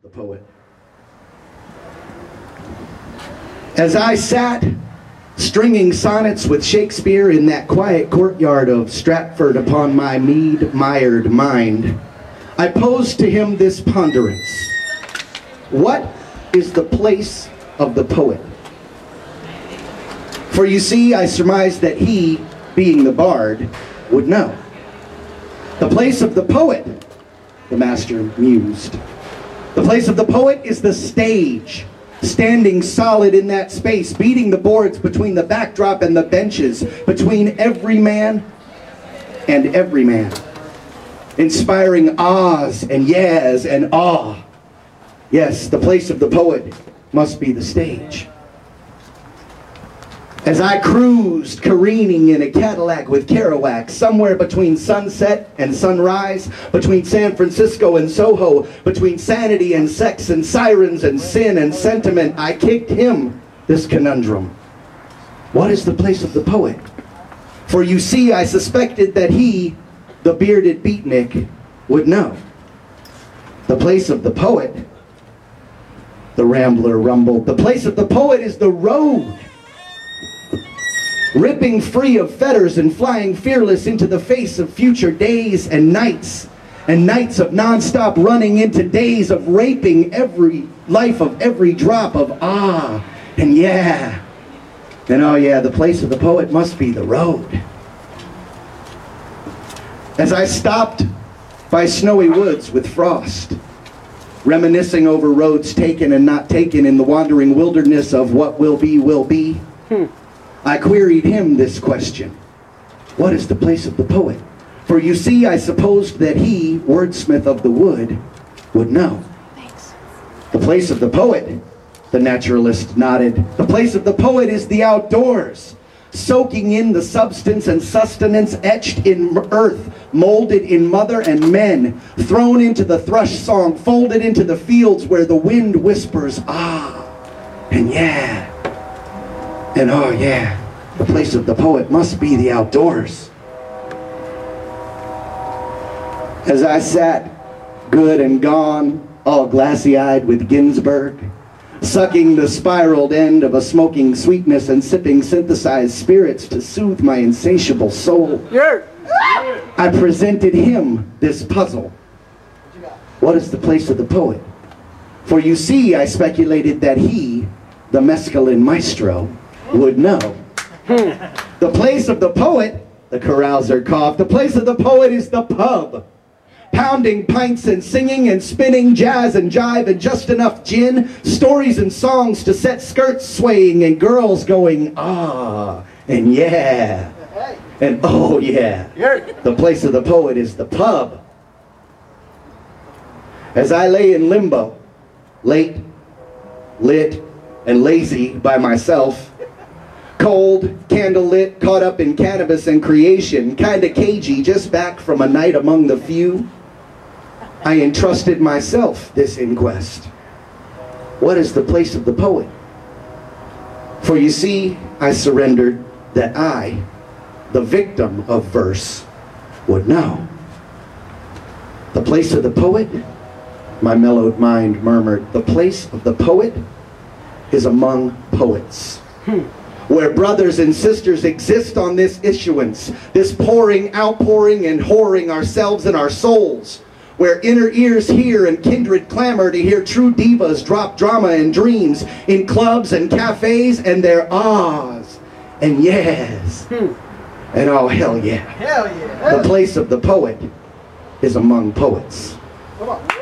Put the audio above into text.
the poet. As I sat stringing sonnets with Shakespeare in that quiet courtyard of Stratford upon my mead-mired mind, I posed to him this ponderance. What is the place of the poet? For you see, I surmised that he, being the bard, would know. The place of the poet, the master mused. The place of the poet is the stage, standing solid in that space, beating the boards between the backdrop and the benches, between every man and every man, inspiring ahs and yeahs and awe. Yes, the place of the poet must be the stage. As I cruised, careening in a Cadillac with Kerouac, somewhere between sunset and sunrise, between San Francisco and Soho, between sanity and sex and sirens and sin and sentiment, I kicked him this conundrum. What is the place of the poet? For you see, I suspected that he, the bearded beatnik, would know. The place of the poet, the rambler rumbled, the place of the poet is the road. Ripping free of fetters and flying fearless into the face of future days and nights of non-stop running into days of raping every life of every drop of ah and yeah. And oh yeah, the place of the poet must be the road. As I stopped by snowy woods with frost, reminiscing over roads taken and not taken in the wandering wilderness of what will be, I queried him this question. What is the place of the poet? For you see, I supposed that he, wordsmith of the wood, would know. Thanks. The place of the poet, the naturalist nodded. The place of the poet is the outdoors, soaking in the substance and sustenance etched in earth, molded in mother and men, thrown into the thrush song, folded into the fields where the wind whispers ah and yeah. And oh yeah, the place of the poet must be the outdoors. As I sat, good and gone, all glassy-eyed with Ginsberg, sucking the spiraled end of a smoking sweetness and sipping synthesized spirits to soothe my insatiable soul, I presented him this puzzle. What is the place of the poet? For you see, I speculated that he, the mescaline maestro, would know. The place of the poet, the carouser coughed, the place of the poet is the pub. Pounding pints and singing and spinning jazz and jive and just enough gin, stories and songs to set skirts swaying and girls going ah and yeah and oh yeah. The place of the poet is the pub. As I lay in limbo, late, lit, and lazy by myself, cold, candlelit, caught up in cannabis and creation, kinda cagey, just back from a night among the few, I entrusted myself this inquest. What is the place of the poet? For you see, I surrendered that I, the victim of verse, would know. The place of the poet, my mellowed mind murmured, the place of the poet is among poets. Where brothers and sisters exist on this issuance, this pouring, outpouring, and whoring ourselves and our souls, where inner ears hear and kindred clamor to hear true divas drop drama and dreams in clubs and cafes and their ahs and yes and oh hell yeah. Hell yeah. The place of the poet is among poets. Come on.